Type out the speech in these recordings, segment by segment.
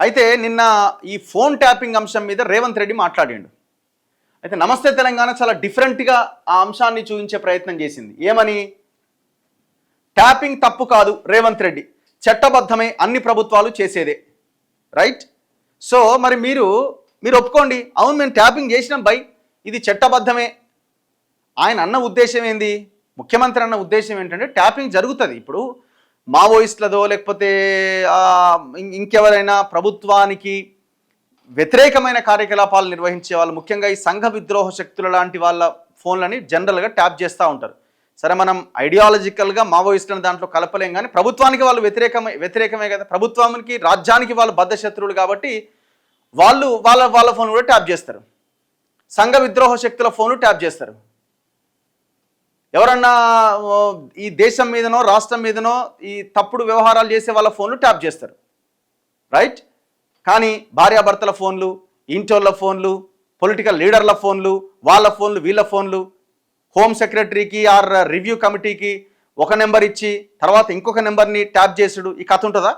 అయితే నిన్న ఈ ఫోన్ ట్యాపింగ్ అంశం మీద రేవంత్ రెడ్డి మాట్లాడిండు. అయితే నమస్తే తెలంగాణ చాలా డిఫరెంట్గా ఆ అంశాన్ని చూపించే ప్రయత్నం చేసింది. ఏమని? ట్యాపింగ్ తప్పు కాదు రేవంత్ రెడ్డి, చట్టబద్ధమే, అన్ని ప్రభుత్వాలు చేసేదే. రైట్? సో మరి మీరు ఒప్పుకోండి, అవును మేము ట్యాపింగ్ చేసినాం బై, ఇది చట్టబద్ధమే. ఆయన అన్న ఉద్దేశం ఏంది? ముఖ్యమంత్రి అన్న ఉద్దేశం ఏంటంటే ట్యాపింగ్ జరుగుతుంది. ఇప్పుడు మావోయిస్టులదో లేకపోతే ఇంకెవరైనా ప్రభుత్వానికి వ్యతిరేకమైన కార్యకలాపాలు నిర్వహించే వాళ్ళు, ముఖ్యంగా ఈ సంఘ విద్రోహ శక్తుల లాంటి వాళ్ళ ఫోన్లని జనరల్గా ట్యాప్ చేస్తూ ఉంటారు. సరే, మనం ఐడియాలజికల్గా మావోయిస్టులను దాంట్లో కలపలేం, కానీ ప్రభుత్వానికి వాళ్ళు వ్యతిరేకమే కదా, ప్రభుత్వానికి రాజ్యానికి వాళ్ళు బద్ధ శత్రువులు కాబట్టి వాళ్ళు వాళ్ళ ఫోన్ కూడా ట్యాప్ చేస్తారు. సంఘ విద్రోహ శక్తుల ఫోన్లు ట్యాప్ చేస్తారు. ఎవరన్నా ఈ దేశం మీదనో రాష్ట్రం మీదనో ఈ తప్పుడు వ్యవహారాలు చేసే వాళ్ళ ఫోన్లు ట్యాప్ చేస్తారు. రైట్? కానీ భార్యాభర్తల ఫోన్లు, ఇంటోళ్ళ ఫోన్లు, పొలిటికల్ లీడర్ల ఫోన్లు, వాళ్ళ ఫోన్లు, వీళ్ళ ఫోన్లు, హోమ్ సెక్రటరీకి ఆర్ రివ్యూ కమిటీకి ఒక నెంబర్ ఇచ్చి తర్వాత ఇంకొక నెంబర్ని ట్యాప్ చేసుడు, ఈ కథ ఉంటుందా?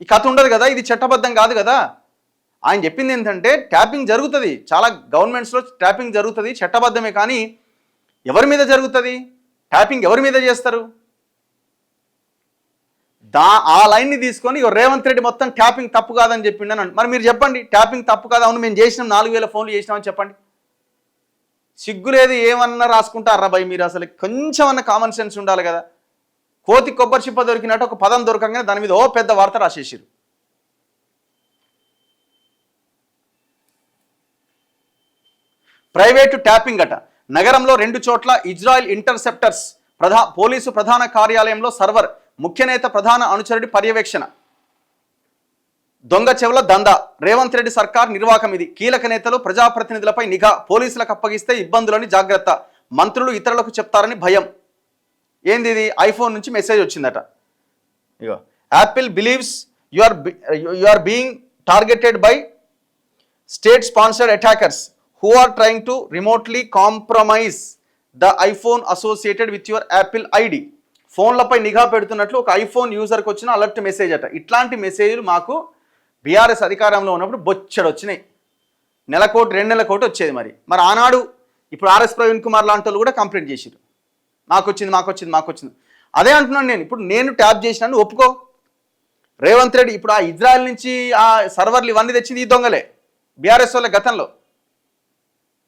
ఈ కథ ఉండదు కదా, ఇది చట్టబద్ధం కాదు కదా. ఆయన చెప్పింది ఏంటంటే ట్యాపింగ్ జరుగుతుంది, చాలా గవర్నమెంట్స్లో ట్యాపింగ్ జరుగుతుంది, చట్టబద్ధమే. కానీ ఎవరి మీద జరుగుతుంది ట్యాపింగ్? ఎవరి మీద చేస్తారు? ఆ లైన్ని తీసుకొని రేవంత్ రెడ్డి మొత్తం ట్యాపింగ్ తప్పు కాదని చెప్పిండని. మరి మీరు చెప్పండి, ట్యాపింగ్ తప్పు కాదు, అవును మేము చేసినాం, 4000 ఫోన్లు చేసినామని చెప్పండి. సిగ్గులేదు, ఏమన్నా రాసుకుంటారా భయ్ మీరు? అసలు కొంచెం అన్న కామన్ సెన్స్ ఉండాలి కదా. కోతి కొబ్బరి చిప్ప దొరికినట్టు ఒక పదం దొరకంగానే దాని మీద పెద్ద వార్త రాసేసారు. ప్రైవేటు ట్యాపింగ్ అట. నగరంలో 2 చోట్ల ఇజ్రాయెల్ ఇంటర్సెప్టర్స్ పోలీసు ప్రధాన కార్యాలయంలో సర్వర్, ముఖ్య నేత ప్రధాన అనుచరుడి పర్యవేక్షణ. దొంగ చెవుల దందా, రేవంత్ రెడ్డి సర్కార్ నిర్వాకం ఇది. కీలక నేతలు ప్రజాప్రతినిధులపై నిఘా, పోలీసులకు అప్పగిస్తే ఇబ్బందులని జాగ్రత్త, మంత్రులు ఇతరులకు చెప్తారని భయం. ఏంది ఇది? ఐఫోన్ నుంచి మెసేజ్ వచ్చిందట. ఇగో, Apple believes you are being targeted by state sponsored attackers who are trying to remotely compromise the iPhone associated with your Apple ID. ఫోన్లపై నిఘా పెడుతున్నట్లు ఒక ఐఫోన్ యూజర్కి వచ్చిన అలర్ట్ మెసేజ్ అట. ఇట్లాంటి మెసేజ్లు మాకు బీఆర్ఎస్ అధికారంలో ఉన్నప్పుడు బొచ్చడు వచ్చినాయి. నెలకోటి 2 నెలల కోటి వచ్చేది. మరి ఆనాడు ఇప్పుడు ఆర్ఎస్ ప్రవీణ్ కుమార్ లాంటి వాళ్ళు కూడా కంప్లైంట్ చేసిరు, మాకొచ్చింది. అదే అంటున్నాను నేను. ఇప్పుడు నేను ట్యాప్ చేసినాను ఒప్పుకో. రేవంత్ రెడ్డి ఇప్పుడు ఆ ఇజ్రాయెల్ నుంచి ఆ సర్వర్లు ఇవన్నీ తెచ్చింది ఈ దొంగలే, బీఆర్ఎస్ వాళ్ళ గతంలో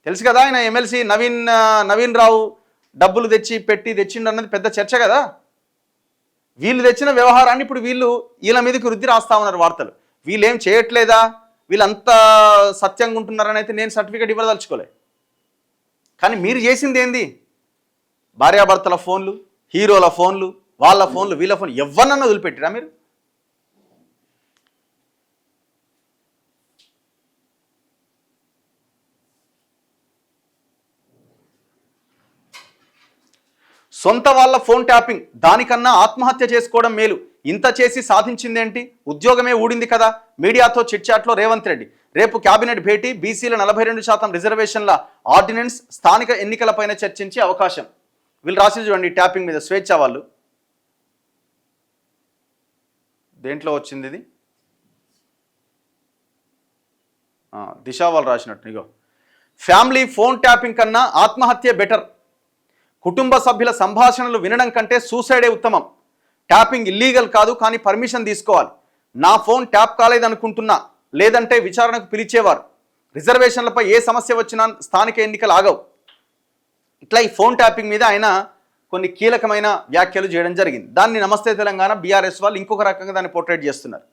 తెలుసు కదా. ఆయన ఎమ్మెల్సీ నవీన్ రావు డబ్బులు తెచ్చిండు అన్నది పెద్ద చర్చ కదా. వీళ్ళు తెచ్చిన వ్యవహారాన్ని ఇప్పుడు వీళ్ళ మీదకి వృద్ధి రాస్తా ఉన్నారు వార్తలు. వీళ్ళేం చేయట్లేదా, వీళ్ళంతా సత్యంగా ఉంటున్నారని అయితే నేను సర్టిఫికేట్ ఇవ్వదలుచుకోలే. కానీ మీరు చేసింది ఏంది? భార్యాభర్తల ఫోన్లు, హీరోల ఫోన్లు, వాళ్ళ ఫోన్లు, వీళ్ళ ఫోన్లు, ఎవరినన్నా వదిలిపెట్టిరా మీరు? సొంత వాళ్ళ ఫోన్ ట్యాపింగ్, దానికన్నా ఆత్మహత్య చేసుకోవడం మేలు, ఇంత చేసి సాధించిందేంటి, ఉద్యోగమే ఊడింది కదా. మీడియాతో చిట్చాట్లో రేవంత్ రెడ్డి. రేపు కేబినెట్ భేటీ, బీసీల 42% రిజర్వేషన్ల ఆర్డినెన్స్, స్థానిక ఎన్నికలపైన చర్చించే అవకాశం. వీళ్ళు రాసి చూడండి ట్యాపింగ్ మీద. స్వేచ్ఛ వాళ్ళు దేంట్లో వచ్చింది ఇది? దిశ వాళ్ళు రాసినట్టు. ఇగో, ఫ్యామిలీ ఫోన్ ట్యాపింగ్ కన్నా ఆత్మహత్య బెటర్, కుటుంబ సభ్యుల సంభాషణలు వినడం కంటే సూసైడే ఉత్తమం. ట్యాపింగ్ ఇల్లీగల్ కాదు, కానీ పర్మిషన్ తీసుకోవాలి. నా ఫోన్ ట్యాప్ కాలేదనుకుంటున్నా, లేదంటే విచారణకు పిలిచేవారు. రిజర్వేషన్లపై ఏ సమస్య వచ్చినా స్థానిక ఎన్నికలు ఆగవు. ఇట్లా ఈ ఫోన్ ట్యాపింగ్ మీద ఆయన కొన్ని కీలకమైన వ్యాఖ్యలు చేయడం జరిగింది. దాన్ని నమస్తే తెలంగాణ బీఆర్ఎస్ వాళ్ళు ఇంకొక రకంగా దాన్ని పోర్ట్రేట్ చేస్తున్నారు.